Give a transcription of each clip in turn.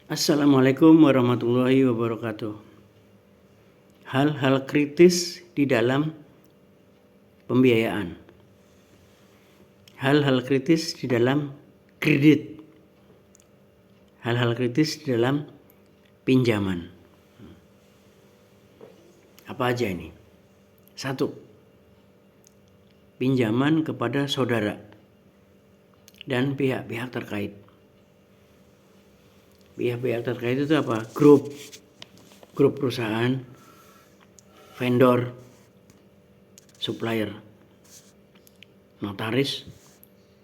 Assalamualaikum warahmatullahi wabarakatuh. Hal-hal kritis di dalam pembiayaan. Hal-hal kritis di dalam kredit. Hal-hal kritis di dalam pinjaman. Apa aja ini? 1. Pinjaman kepada saudara dan pihak-pihak terkait. Pihak-pihak terkait itu apa? Grup perusahaan, vendor, supplier, notaris,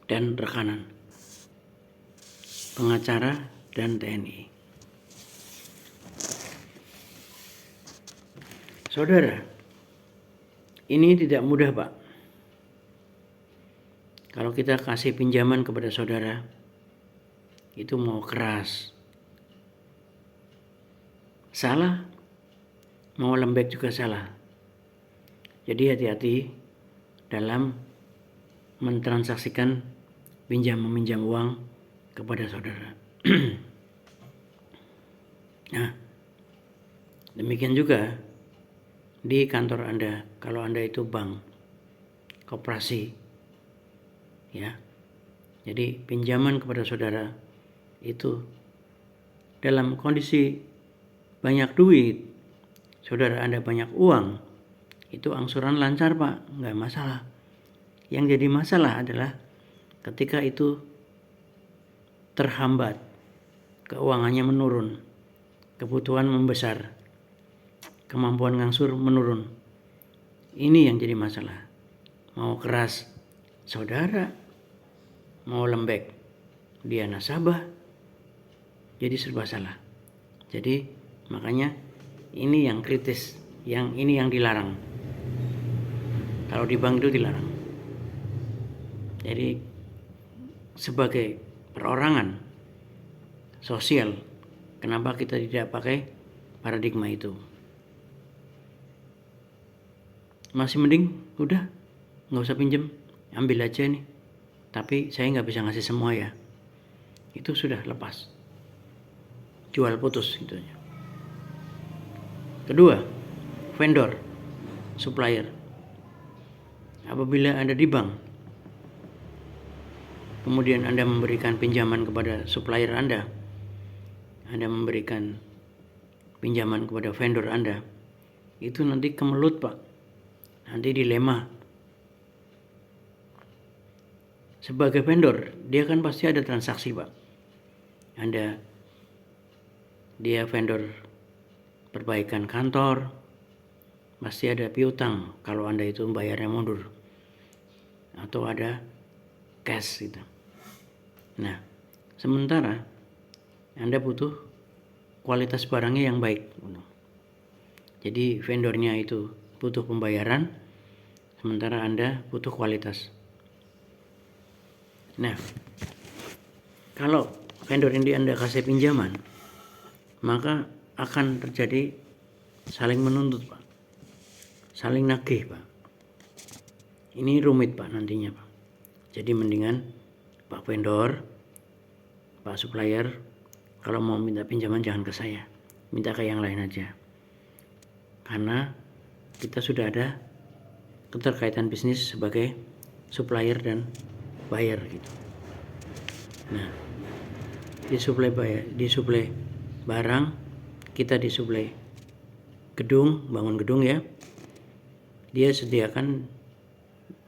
dan rekanan, pengacara, dan TNI. Saudara, ini tidak mudah, Pak. Kalau kita kasih pinjaman kepada saudara, itu mau keras, salah, mau lembek juga salah. Jadi hati-hati dalam mentransaksikan meminjam uang kepada saudara. Nah, demikian juga di kantor Anda, kalau Anda itu bank, koperasi, ya. Jadi pinjaman kepada saudara itu dalam kondisi banyak duit, saudara Anda banyak uang, itu angsuran lancar, Pak, nggak masalah. Yang jadi masalah adalah ketika itu terhambat, keuangannya menurun, kebutuhan membesar, kemampuan ngangsur menurun. Ini yang jadi masalah. Mau keras saudara, mau lembek dia nasabah, jadi serba salah. Jadi makanya ini yang kritis, ini yang dilarang. Kalau di bank itu dilarang. Jadi sebagai perorangan sosial, kenapa kita tidak pakai paradigma itu? Masih mending udah nggak usah pinjem, ambil aja nih. Tapi saya nggak bisa ngasih semua ya. Itu sudah lepas, jual putus gitu aja. Kedua, vendor, supplier. Apabila Anda di bank, kemudian Anda memberikan pinjaman kepada supplier Anda memberikan pinjaman kepada vendor Anda, itu nanti kemelut, Pak. Nanti dilema. Sebagai vendor, dia kan pasti ada transaksi, Pak. Dia vendor perbaikan kantor, pasti ada piutang kalau Anda itu bayarnya mundur, atau ada cash gitu. Nah, sementara Anda butuh kualitas barangnya yang baik. Jadi vendornya itu butuh pembayaran, sementara Anda butuh kualitas. Nah, kalau vendor ini Anda kasih pinjaman, maka akan terjadi saling menuntut, Pak. Saling nagih, Pak. Ini rumit, Pak, nantinya, Pak. Jadi mendingan Pak vendor, Pak supplier, kalau mau minta pinjaman jangan ke saya, minta ke yang lain aja. Karena kita sudah ada keterkaitan bisnis sebagai supplier dan buyer gitu. Nah, disuplai barang, kita disuplai gedung, bangun gedung ya. Dia sediakan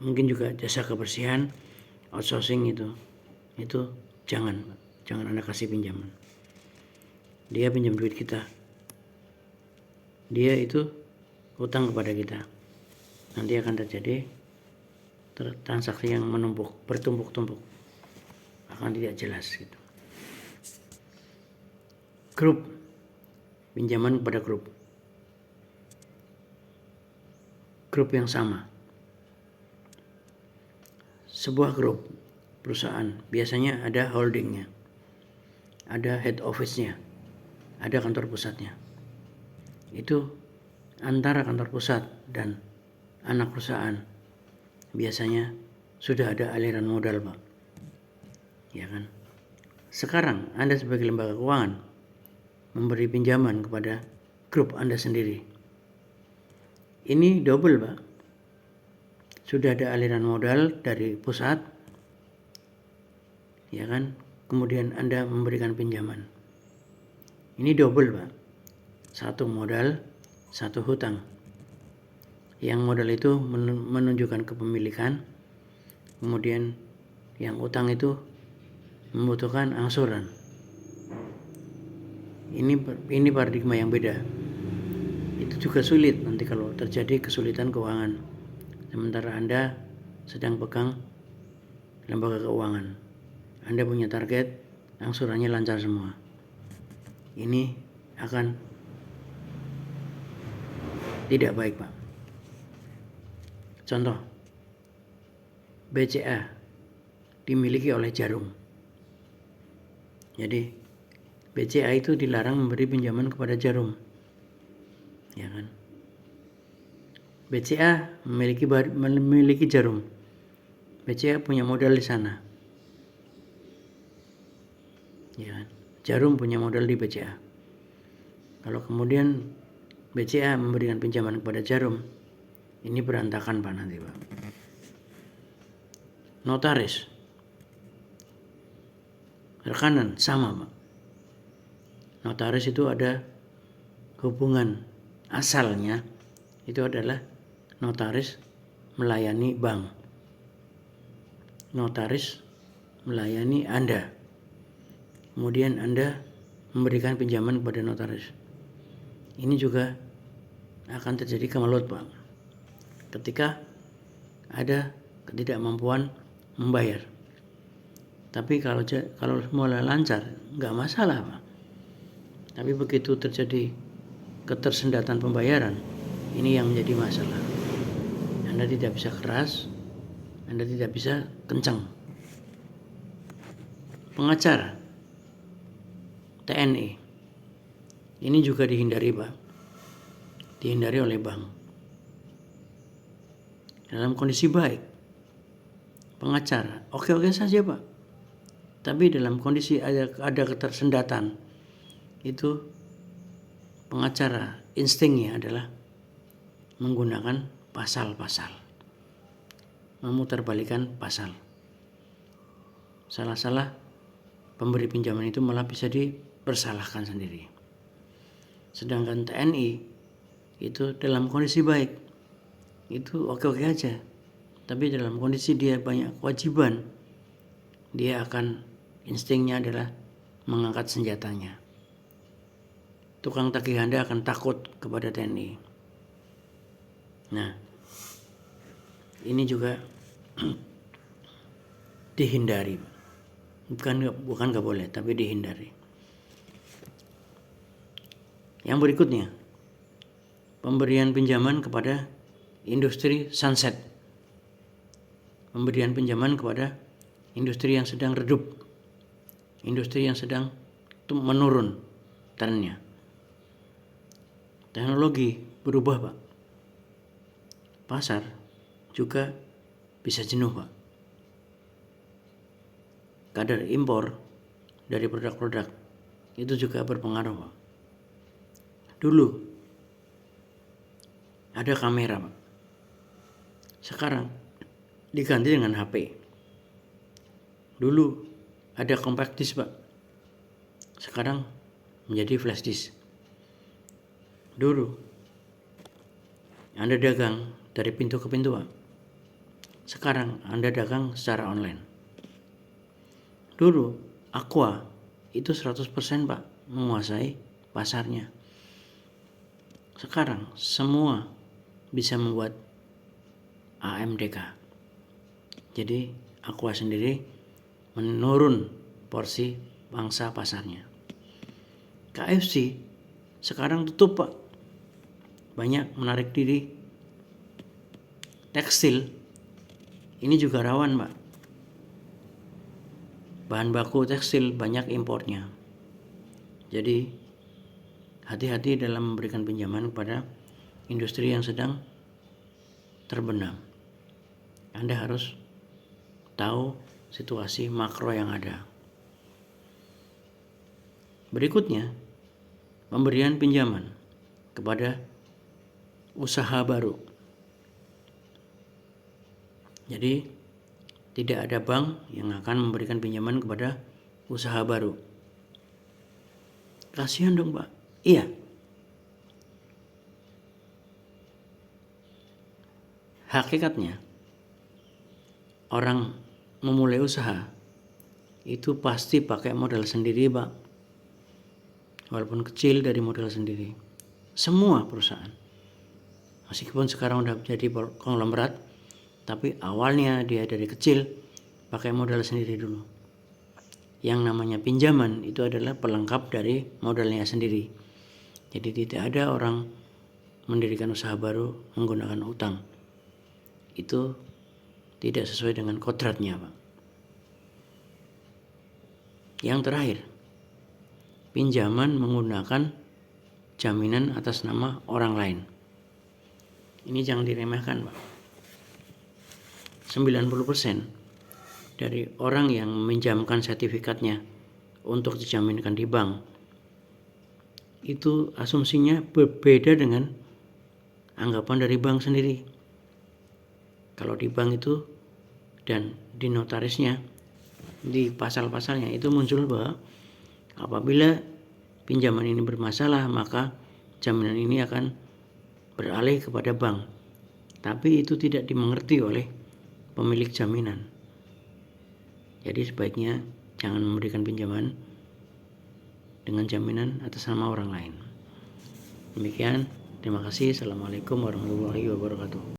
mungkin juga jasa kebersihan, outsourcing itu jangan Anda kasih pinjaman. Dia pinjam duit kita, dia itu hutang kepada kita. Nanti akan terjadi transaksi yang bertumpuk-tumpuk, akan tidak jelas gitu. Grup, pinjaman kepada grup yang sama. Sebuah grup perusahaan biasanya ada holdingnya, ada head office-nya, ada kantor pusatnya. Itu antara kantor pusat dan anak perusahaan biasanya sudah ada aliran modal, Pak. Ya kan? Sekarang Anda sebagai lembaga keuangan memberi pinjaman kepada grup Anda sendiri. Ini double, Pak. Sudah ada aliran modal dari pusat, ya kan? Kemudian Anda memberikan pinjaman. Ini double, Pak. Satu modal, satu hutang. Yang modal itu menunjukkan kepemilikan, kemudian yang utang itu membutuhkan angsuran. Ini paradigma yang beda. Itu juga sulit nanti kalau terjadi kesulitan keuangan. Sementara Anda sedang pegang lembaga keuangan. Anda punya target, angsurannya lancar semua. Ini akan tidak baik, Pak. Contoh, BCA dimiliki oleh Jarum. Jadi BCA itu dilarang memberi pinjaman kepada Jarum, ya kan? BCA memiliki Jarum. BCA punya modal di sana, ya kan? Jarum punya modal di BCA. Kalau kemudian BCA memberikan pinjaman kepada Jarum, ini berantakan, Pak, nanti, Pak. Notaris, rekanan sama, Pak. Notaris itu ada hubungan asalnya, itu adalah notaris melayani bank. Notaris melayani Anda. Kemudian Anda memberikan pinjaman kepada notaris. Ini juga akan terjadi kemelut, Pak. Ketika ada ketidakmampuan membayar. Tapi kalau mulai lancar, nggak masalah, Pak. Tapi begitu terjadi ketersendatan pembayaran, ini yang menjadi masalah. Anda tidak bisa keras, Anda tidak bisa kencang. Pengacara TNI ini juga dihindari, Pak. Dihindari oleh bank. Dalam kondisi baik, pengacara oke-oke saja, Pak. Tapi dalam kondisi ada ketersendatan, itu pengacara instingnya adalah menggunakan pasal-pasal, memutarbalikkan pasal. Salah-salah pemberi pinjaman itu malah bisa dipersalahkan sendiri. Sedangkan TNI itu dalam kondisi baik, itu oke-oke aja. Tapi dalam kondisi dia banyak kewajiban, dia akan instingnya adalah mengangkat senjatanya. Tukang tagih Anda akan takut kepada TNI. Nah, ini juga dihindari. Bukan nggak boleh, tapi dihindari. Yang berikutnya, pemberian pinjaman kepada industri sunset. Pemberian pinjaman kepada industri yang sedang redup, industri yang sedang menurun trennya. Teknologi berubah, Pak. Pasar juga bisa jenuh, Pak. Kadar impor dari produk-produk itu juga berpengaruh, Pak. Dulu ada kamera, Pak. Sekarang diganti dengan HP. Dulu ada compact disc, Pak. Sekarang menjadi flash disk. Dulu Anda dagang dari pintu ke pintu, Pak. Sekarang Anda dagang secara online. Dulu Aqua itu 100%, Pak, menguasai pasarnya. Sekarang semua bisa membuat AMDK. Jadi Aqua sendiri menurun porsi pangsa pasarnya. KFC sekarang tutup, Pak. Banyak menarik diri. Tekstil ini juga rawan, Pak. Bahan baku tekstil banyak impornya. Jadi hati-hati dalam memberikan pinjaman kepada industri yang sedang terbenam. Anda harus tahu situasi makro yang ada. Berikutnya, pemberian pinjaman kepada usaha baru. Jadi tidak ada bank yang akan memberikan pinjaman kepada usaha baru. Kasihan dong Pak. Iya. Hakikatnya orang memulai usaha itu pasti pakai modal sendiri Pak. Walaupun kecil dari modal sendiri. Semua perusahaan. Meskipun sekarang udah jadi konglomerat, tapi awalnya dia dari kecil pakai modal sendiri dulu. Yang namanya pinjaman itu adalah pelengkap dari modalnya sendiri. Jadi tidak ada orang mendirikan usaha baru menggunakan utang. Itu tidak sesuai dengan kodratnya Pak. Yang terakhir, pinjaman menggunakan jaminan atas nama orang lain. Ini jangan diremehkan Pak. 90% dari orang yang meminjamkan sertifikatnya untuk dijaminkan di bank, itu asumsinya berbeda dengan anggapan dari bank sendiri. Kalau di bank itu dan di notarisnya, di pasal-pasalnya itu muncul bahwa apabila pinjaman ini bermasalah, maka jaminan ini akan beralih kepada bank. Tapi itu tidak dimengerti oleh pemilik jaminan. Jadi sebaiknya jangan memberikan pinjaman dengan jaminan atas nama orang lain. Demikian, terima kasih. Assalamualaikum warahmatullahi wabarakatuh.